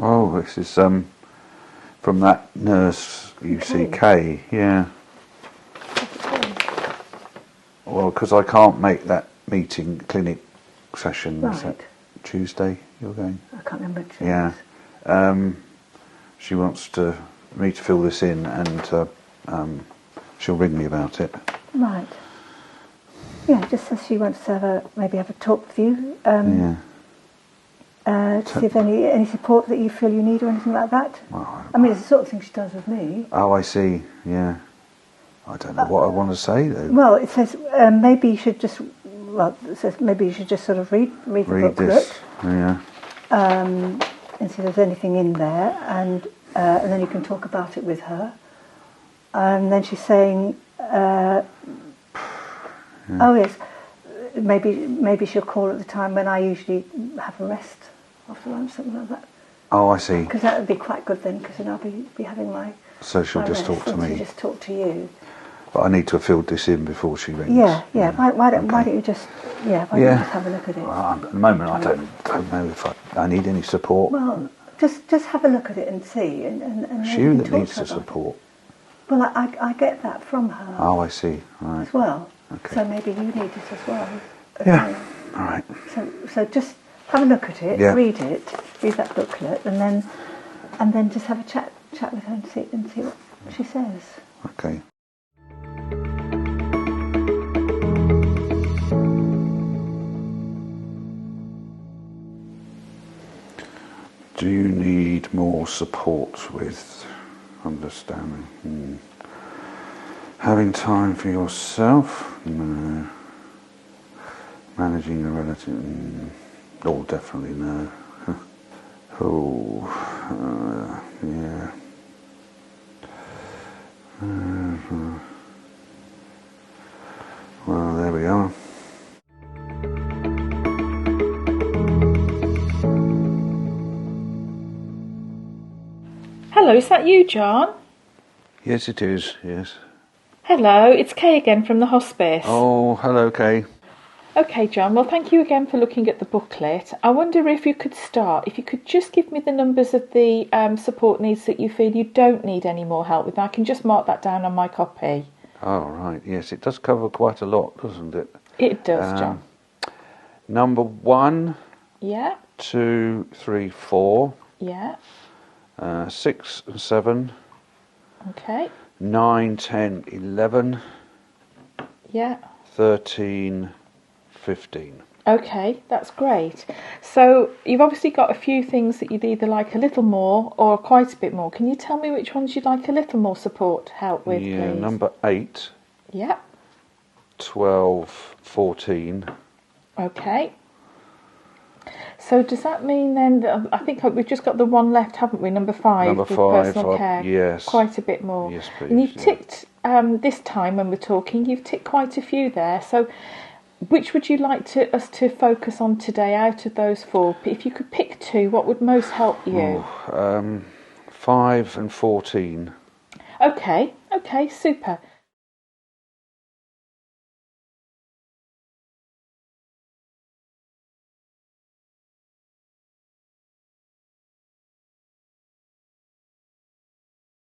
Oh, this is from that nurse UCK, yeah. Well, because I can't make that meeting clinic session. Right. Is that Tuesday you're going? I can't remember. Yeah. She wants me to fill this in, and she'll ring me about it. Right. Yeah, just says she wants to maybe have a talk with you. Yeah. To see if any support that you feel you need or anything like that. Well, I mean, it's the sort of thing she does with me. Oh, I see. Yeah. I don't know what I want to say though. Well, it says maybe you should just. Well, it says maybe you should just sort of read the booklet. This. Yeah. And see if there's anything in there, and then you can talk about it with her. And then she's saying, oh yes, maybe she'll call at the time when I usually have a rest after lunch, something like that. Oh, I see. Because that would be quite good then, because then I'll be having my. So she'll just talk to me. She'll just talk to you. But I need to have filled this in before she rings. Yeah. Why don't you just don't you just have a look at it? Well, at the moment, I don't know if I need any support. Well, just have a look at it and see, and she that needs the support. Well, I get that from her. Oh, I see. Right. As well. Okay. So maybe you need it as well. Yeah. All right. So just have a look at it, read that booklet, and then just have a chat with her and see what she says. Okay. Do you need more support with understanding? Having time for yourself? No. Managing a relative? Oh, definitely no. Yeah. Well, there we are. Hello, is that you, John? Yes, it is, yes. Hello, it's Kay again from the hospice. Oh, hello, Kay. Okay, John, well, thank you again for looking at the booklet. I wonder if you could just give me the numbers of the support needs that you feel you don't need any more help with. I can just mark that down on my copy. Oh, right, yes, it does cover quite a lot, doesn't it? It does, John. Number 1, Yeah. 2, 3, 4. Yeah. 6 and 7. Okay. 9, 10, 11. Yeah. 13, 15. Okay, that's great. So you've obviously got a few things that you'd either like a little more or quite a bit more. Can you tell me which ones you'd like a little more support help with, Yeah, please? number 8. Yeah. 12, 14. Okay. So does that mean then that I think we've just got the one left, haven't we? Number 5. Number with 5, personal care. yes. Quite a bit more. Yes, please. And you've ticked this time when we're talking. You've ticked quite a few there. So, which would you like us to focus on today out of those 4? If you could pick 2, what would most help you? 5 and 14. Okay, super.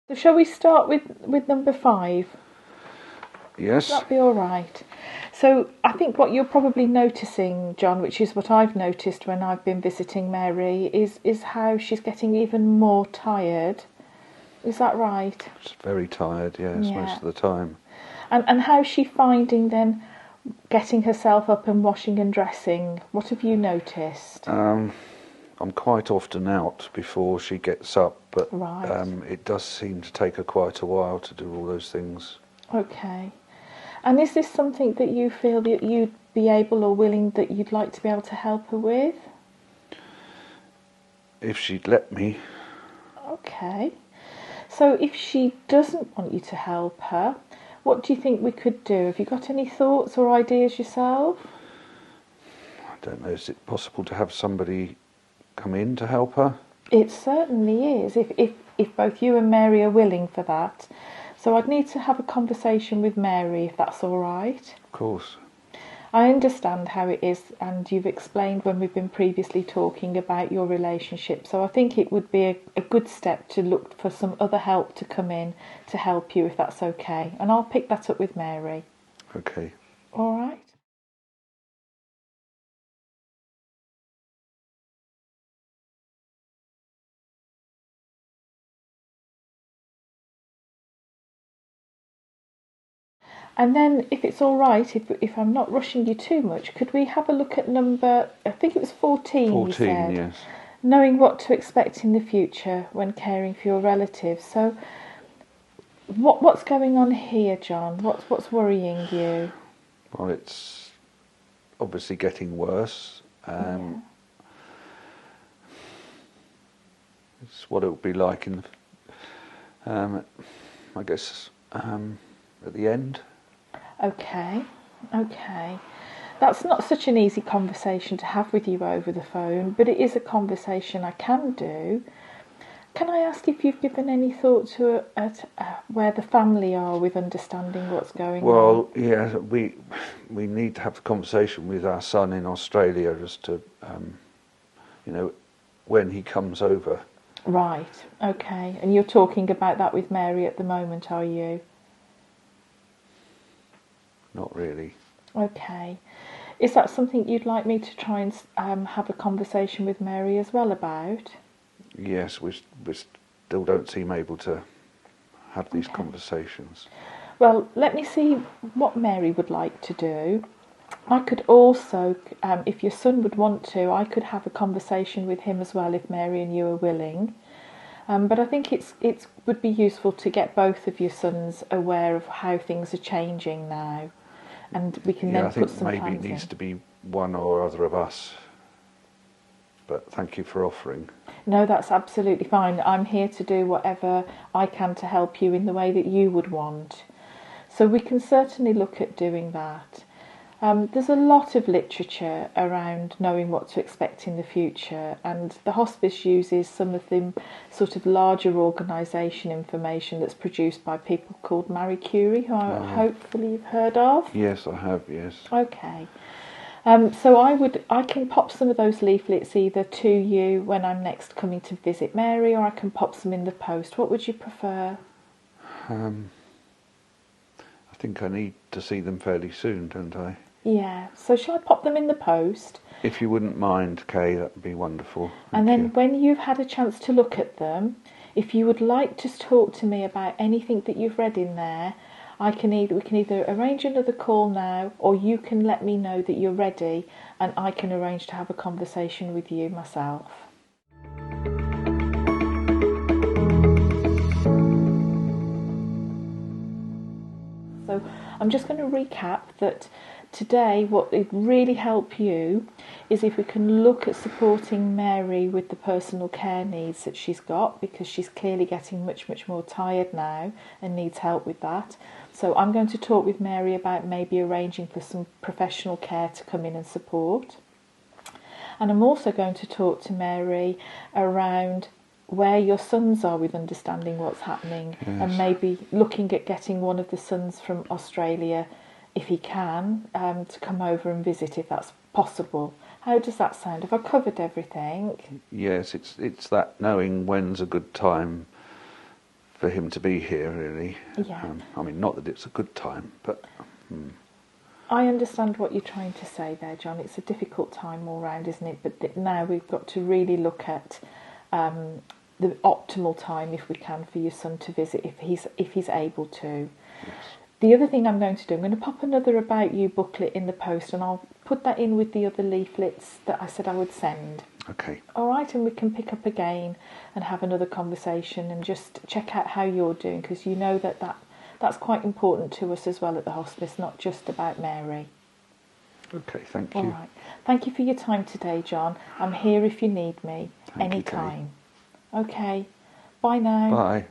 So shall we start with number 5? Yes. That'd be all right. So I think what you're probably noticing, John, which is what I've noticed when I've been visiting Mary, is how she's getting even more tired. Is that right? She's very tired, yes, most of the time. And how's she finding then getting herself up and washing and dressing? What have you noticed? I'm quite often out before she gets up, but Right. It does seem to take her quite a while to do all those things. Okay. And is this something that you feel that you'd be able or willing that you'd like to be able to help her with? If she'd let me. Okay. So if she doesn't want you to help her, what do you think we could do? Have you got any thoughts or ideas yourself? I don't know, is it possible to have somebody come in to help her? It certainly is, if both you and Mary are willing for that. So I'd need to have a conversation with Mary, if that's all right. Of course. I understand how it is, and you've explained when we've been previously talking about your relationship. So I think it would be a good step to look for some other help to come in to help you, if that's okay. And I'll pick that up with Mary. Okay. All right. And then, if it's all right, if I'm not rushing you too much, could we have a look at number, I think it was 14, 14, you said? yes. Knowing what to expect in the future when caring for your relatives. So, what's going on here, John? What's worrying you? Well, it's obviously getting worse. It's what it will be like in, I guess, at the end. Okay. That's not such an easy conversation to have with you over the phone, but it is a conversation I can do. Can I ask if you've given any thought to where the family are with understanding what's going on? Well, yeah, we need to have the conversation with our son in Australia as to, when he comes over. Right, okay. And you're talking about that with Mary at the moment, are you? Not really. Okay. Is that something you'd like me to try and have a conversation with Mary as well about? Yes, we still don't seem able to have these conversations. Well, let me see what Mary would like to do. I could also, if your son would want to, I could have a conversation with him as well if Mary and you are willing. But I think it would be useful to get both of your sons aware of how things are changing now, and we can then put some plans in. I think maybe it needs to be one or other of us. But thank you for offering. No, that's absolutely fine. I'm here to do whatever I can to help you in the way that you would want. So we can certainly look at doing that. There's a lot of literature around knowing what to expect in the future, and the hospice uses some of the sort of larger organisation information that's produced by people called Marie Curie, who hopefully you've heard of. Yes, I have, yes. Okay. So I can pop some of those leaflets either to you when I'm next coming to visit Mary, or I can pop some in the post. What would you prefer? I think I need to see them fairly soon, don't I? Yeah. So shall I pop them in the post? If you wouldn't mind, Kay, that would be wonderful. And then when you've had a chance to look at them, if you would like to talk to me about anything that you've read in there, we can either arrange another call now, or you can let me know that you're ready, and I can arrange to have a conversation with you myself. So I'm just going to recap that today what would really help you is if we can look at supporting Mary with the personal care needs that she's got, because she's clearly getting much more tired now and needs help with that. So I'm going to talk with Mary about maybe arranging for some professional care to come in and support. And I'm also going to talk to Mary around where your sons are with understanding what's happening, and maybe looking at getting one of the sons from Australia, if he can, to come over and visit if that's possible. How does that sound? Have I covered everything? Yes, it's that knowing when's a good time for him to be here, really. Yeah. Not that it's a good time, but... I understand what you're trying to say there, John. It's a difficult time all round, isn't it? But now we've got to really look at the optimal time, if we can, for your son to visit, if he's able to. Yes. The other thing I'm going to do, I'm going to pop another About You booklet in the post, and I'll put that in with the other leaflets that I said I would send. Okay. All right, and we can pick up again and have another conversation and just check out how you're doing, because you know that's quite important to us as well at the hospice, not just about Mary. Okay, thank you. All right. Thank you for your time today, John. I'm here if you need me anytime. Okay. Bye now. Bye.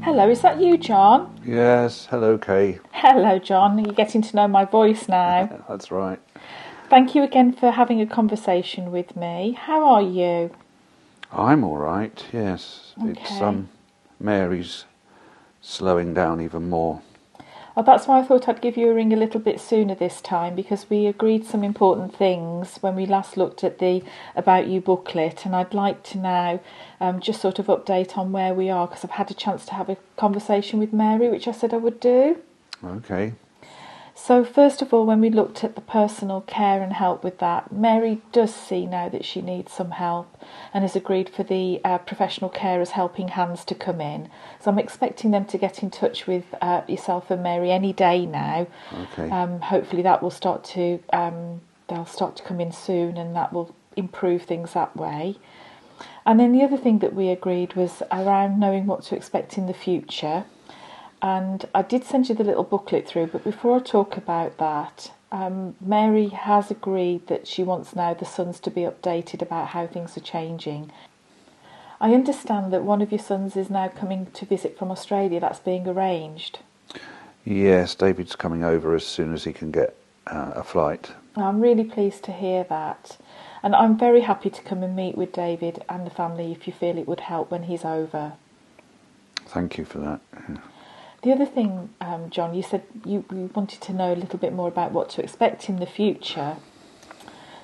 Hello, is that you, John? Yes, hello, Kay. Hello, John. You're getting to know my voice now. That's right. Thank you again for having a conversation with me. How are you? I'm all right, yes. Okay. It's Mary's slowing down even more. Oh, that's why I thought I'd give you a ring a little bit sooner this time, because we agreed some important things when we last looked at the About You booklet, and I'd like to now just sort of update on where we are, because I've had a chance to have a conversation with Mary, which I said I would do. Okay. So first of all, when we looked at the personal care and help with that, Mary does see now that she needs some help and has agreed for the professional carers helping hands to come in. So I'm expecting them to get in touch with yourself and Mary any day now. Okay. Hopefully that will start to, they'll start to come in soon, and that will improve things that way. And then the other thing that we agreed was around knowing what to expect in the future. And I did send you the little booklet through, but before I talk about that, Mary has agreed that she wants now the sons to be updated about how things are changing. I understand that one of your sons is now coming to visit from Australia. That's being arranged. Yes, David's coming over as soon as he can get a flight. I'm really pleased to hear that. And I'm very happy to come and meet with David and the family if you feel it would help when he's over. Thank you for that. Yeah. The other thing, John, you said you wanted to know a little bit more about what to expect in the future.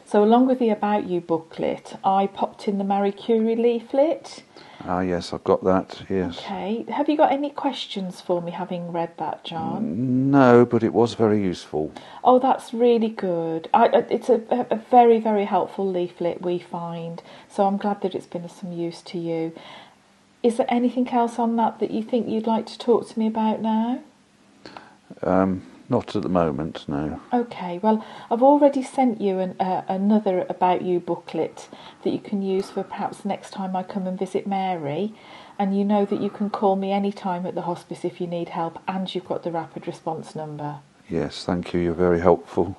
So along with the About You booklet, I popped in the Marie Curie leaflet. Ah, yes, I've got that, yes. Okay. Have you got any questions for me, having read that, John? No, but it was very useful. Oh, that's really good. It's a very, very helpful leaflet, we find. So I'm glad that it's been of some use to you. Is there anything else on that you think you'd like to talk to me about now? Not at the moment, no. Okay, well, I've already sent you another About You booklet that you can use for perhaps next time I come and visit Mary. And you know that you can call me any time at the hospice if you need help, and you've got the rapid response number. Yes, thank you, you're very helpful.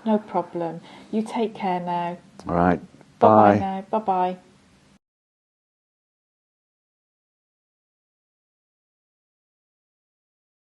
No problem. You take care now. All right, Bye-bye bye. now. Bye-bye.